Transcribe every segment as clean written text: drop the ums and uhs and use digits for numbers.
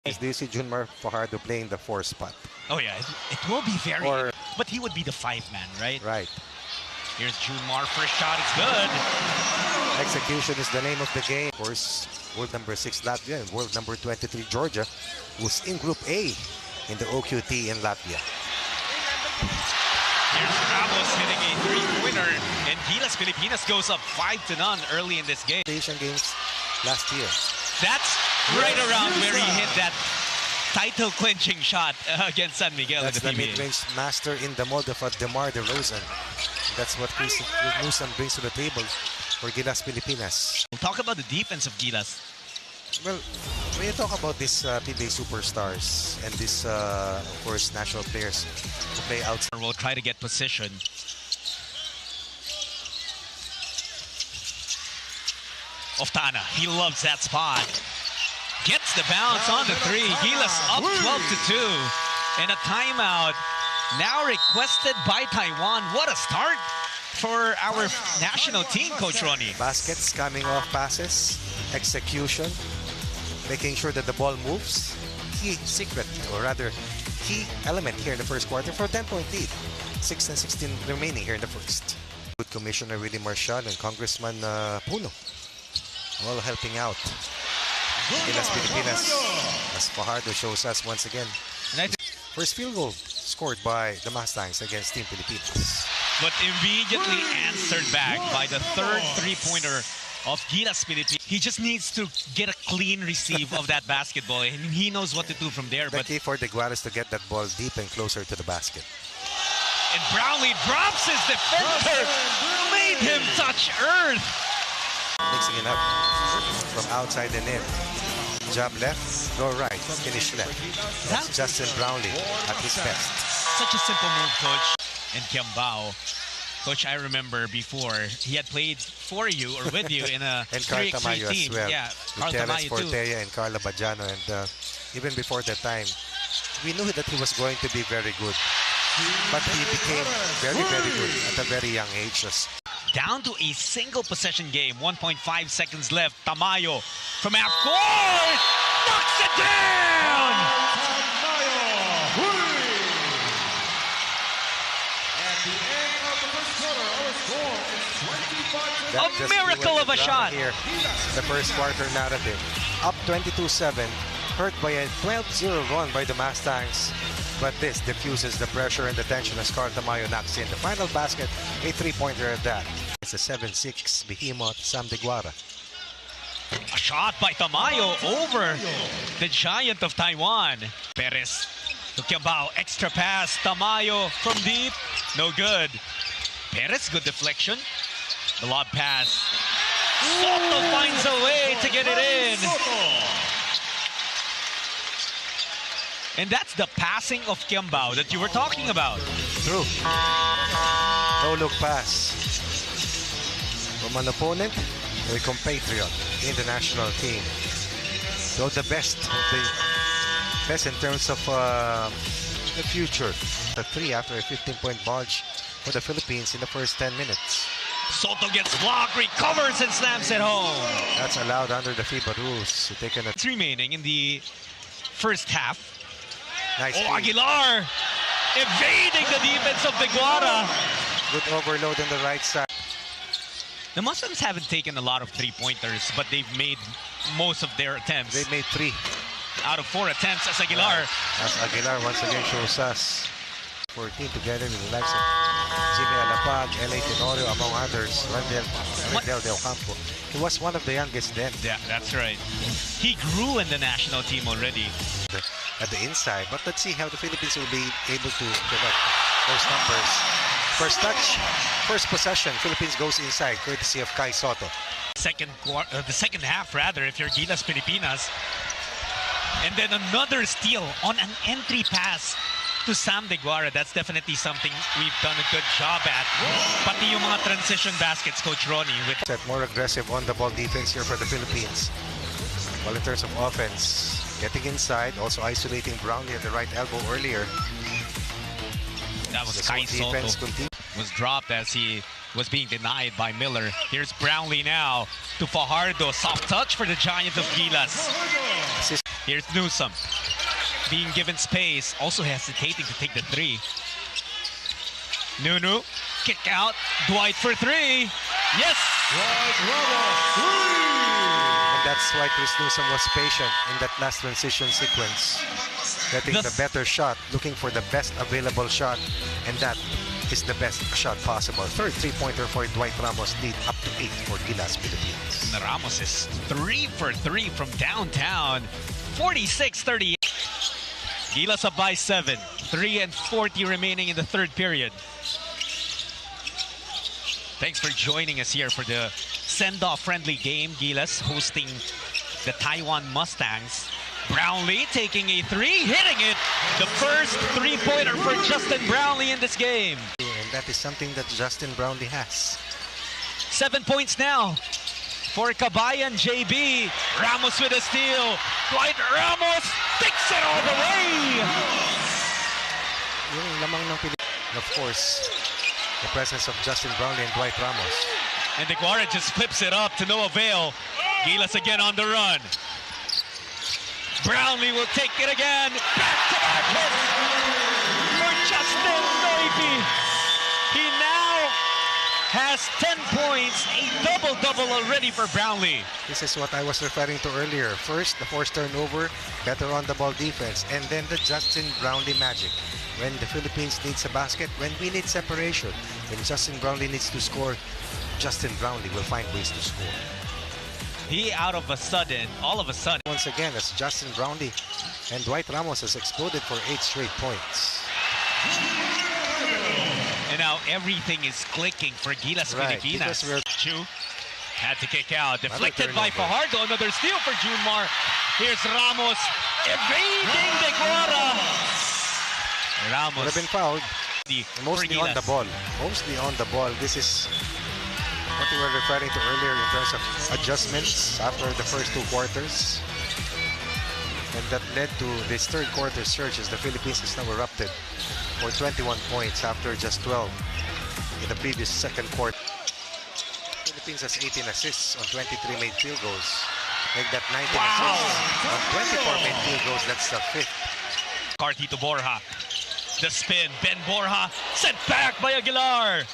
Do you see Junmar Fajardo playing the 4 spot? Oh yeah, it will be very. But he would be the 5-man, right? Right. Here's Junmar, first shot, it's good. Execution is the name of the game. Of course, world number 6 Latvia and world number 23 Georgia, who's in Group A in the OQT in Latvia. Here's Ramos hitting a 3-pointer, and Gilas Pilipinas goes up 5-0 early in this game. Asian Games last year. That's right around where he hit that title-clinching shot against San Miguel. That's in the the mid-range master in the mold of DeMar DeRozan. That's what Newsom brings to the table for Gilas Pilipinas. We'll talk about the defense of Gilas. Well, when you talk about these PBA superstars and these, of course, national players who play outside. We'll try to get position. Oftana, he loves that spot. Gets the bounce on the 3. Gilas up 12-2. And a timeout now requested by Taiwan. What a start for our national team, Coach Ronnie. Baskets coming off passes, execution, making sure that the ball moves. Key secret, or rather, key element here in the first quarter for a 10-point lead. 6-16 remaining here in the first. Good Commissioner Willie Marshall and Congressman Puno, all helping out. Gilas Pilipinas, as Fajardo shows us once again. First field goal scored by the Mustangs against Team Pilipinas. But immediately answered back by the third 3-pointer of Gilas Pilipinas. He just needs to get a clean receive of that basketball, and he knows what to do from there. The key for the Guara is to get that ball deep and closer to the basket. And Brownlee drops his defender, made him touch earth. Mixing it up from outside and in. Jab left, go right, finish left. That's Justin Brownlee at his best. Such a simple move, Coach. And Kiambao. Coach, I remember before, he had played for you or with you in a 3x3 team. As well. Yeah, with Terence Portella and Carla Bajano. And even before that time, we knew that he was going to be very good. But he became very, very good at a very young age. Down to a single possession game. 1.5 seconds left. Tamayo from half court knocks it down. A miracle of a shot. Here, the first quarter narrative. Up 22-7, hurt by a 12-0 run by the Mustangs. But this diffuses the pressure and the tension as Carl Tamayo knocks in the final basket, a 3-pointer at that. It's a 7-6 behemoth, Sam de Guara. A shot by Tamayo over the giant of Taiwan. Perez to Kiambao, extra pass. Tamayo from deep, no good. Perez, good deflection. The lob pass. Soto finds a way to get it in. And that's the passing of Kiambao that you were talking about. True. No-look pass from an opponent or a compatriot in the national team. So the best in terms of the future. The 3 after a 15-point bulge for the Philippines in the first 10 minutes. Soto gets blocked, recovers and slams it home. That's allowed under the FIBA rules. So taken It's remaining in the first half. Nice Aguilar evading the defense of the Guara. Good overload on the right side. The Muslims haven't taken a lot of 3-pointers, but they've made most of their attempts. They made 3 out of 4 attempts as Aguilar. As Aguilar once again shows us. 14 together with the likes of Jimmy Alapag, L.A. Tenorio, among others. Rendel de Ocampo. He was one of the youngest then. Yeah, that's right. He grew in the national team already. At the inside, but let's see how the Philippines will be able to put up those numbers. First touch, first possession, Philippines goes inside, courtesy of Kai Soto. The second half, rather, if you're Gilas Pilipinas. And then another steal on an entry pass to Sam de Guara. That's definitely something we've done a good job at. Pati yung mga transition baskets, Coach Ronnie. With more aggressive on-the-ball defense here for the Philippines. Well, in terms of offense, getting inside, also isolating Brownlee at the right elbow earlier. That was Kai Soto. Was dropped as he was being denied by Miller. Here's Brownlee now to Fajardo. Soft touch for the giant of Gilas. Here's Newsom. Being given space, also hesitating to take the three. Nunu, kick out, Dwight for three. Yes! And that's why Chris Newsom was patient in that last transition sequence. Getting the better shot, looking for the best available shot, and that is the best shot possible. Third three-pointer for Dwight Ramos, lead up to 8 for Gilas Philippines. Ramos is 3 for 3 from downtown. 46-38. Gilas up by 7. 3:40 remaining in the third period. Thanks for joining us here for the send-off friendly game. Gilas hosting the Taiwan Mustangs. Brownlee taking a three, hitting it. The first three-pointer for Justin Brownlee in this game. And that is something that Justin Brownlee has. 7 points now for Kabayan JB. Ramos with a steal. Dwight Ramos takes it all the way. Yung lamang ng Pilipinas. Of course, the presence of Justin Brownlee and Dwight Ramos. And the Guara just flips it up to no avail. Gilas again on the run. Brownlee will take it again. Back-to-back hit for Justin Noivy. He now has 10 points, a double-double already for Brownlee. This is what I was referring to earlier. First, the forced turnover, better on-the-ball defense, and then the Justin Brownlee magic. When the Philippines needs a basket, when we need separation, when Justin Brownlee needs to score, Justin Brownlee will find ways to score. He all of a sudden, Once again, as Justin Brownlee and Dwight Ramos has exploded for 8 straight points. And now everything is clicking for Gilas Pilipinas. Chu had to kick out. Deflected by Fajardo. Another steal for Junmar. Here's Ramos evading the Guara. Ramos Would have been fouled. Mostly on the ball. Mostly on the ball. This is what we were referring to earlier in terms of adjustments after the first 2 quarters. And that led to this third quarter surge as the Philippines is now erupted for 21 points after just 12 in the previous second quarter. Philippines has 18 assists on 23 made field goals. Make that 19 assists on 24 made field goals. That's the 5th. Carty to Borja. The spin. Ben Borja sent back by Aguilar.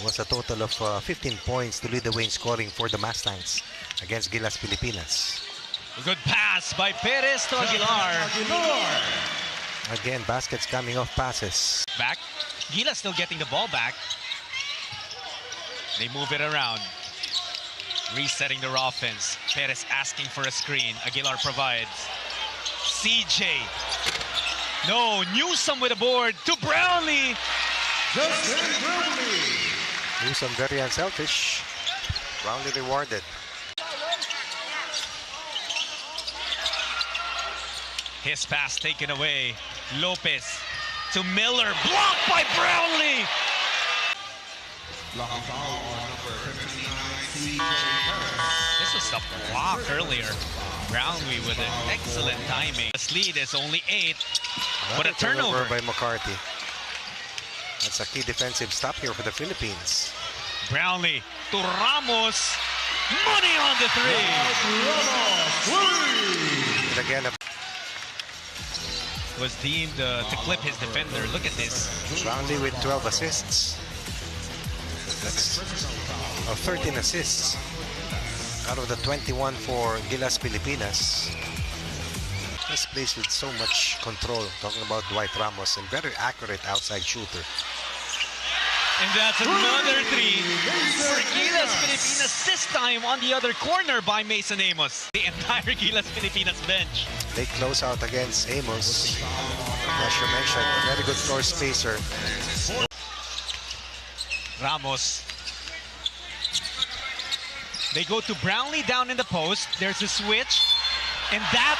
Was a total of 15 points to lead the way in scoring for the Mustangs against Gilas Pilipinas. A good pass by Perez to Aguilar. Again, baskets coming off passes. Back. Gilas still getting the ball back. They move it around. Resetting their offense. Perez asking for a screen. Aguilar provides. CJ. No, Newsom with a board to Brownlee. Justin Brownlee. Newsom very unselfish. Brownlee rewarded. His pass taken away. Lopez to Miller. Blocked by Brownlee. This was a block earlier. Brownlee with an excellent timing. This lead is only 8. But a turnover by McCarthy. That's a key defensive stop here for the Philippines. Brownlee to Ramos. Money on the three. And again, Was deemed to clip his defender. Look at this. Brownlee with 12 assists. That's 13 assists out of the 21 for Gilas Pilipinas. This plays with so much control. Talking about Dwight Ramos and very accurate outside shooter. And that's another three for Gilas Pilipinas, this time on the other corner by Mason Amos. The entire Gilas Pilipinas bench. They close out against Amos. As you mentioned, a very good floor spacer. Ramos. They go to Brownlee down in the post. There's a switch. And that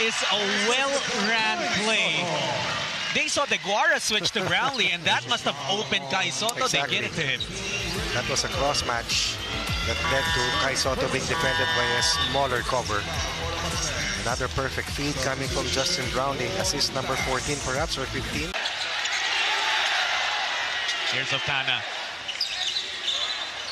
is a well-ran play. They saw the Guara switch to Brownlee, and that must have opened Kai Soto. Exactly. They get it to him. That was a cross match that led to Kai Soto being defended by a smaller cover. Another perfect feed coming from Justin Brownlee. Assist number 14 perhaps, or 15. Here's Ocana.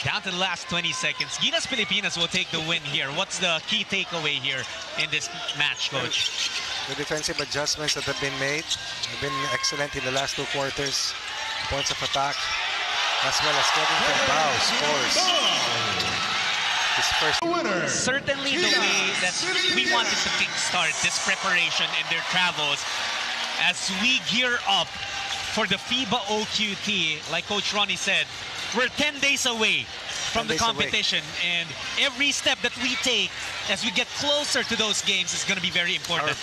Down to the last 20 seconds. Gilas Pilipinas will take the win here. What's the key takeaway here in this match, Coach? The defensive adjustments that have been made have been excellent in the last 2 quarters. Points of attack, as well as Kevin Cabao scores his first Winner. Certainly the way that we wanted to kickstart this preparation and their travels as we gear up for the FIBA OQT. Like Coach Ronnie said, we're 10 days away from the competition, and every step that we take as we get closer to those games is going to be very important.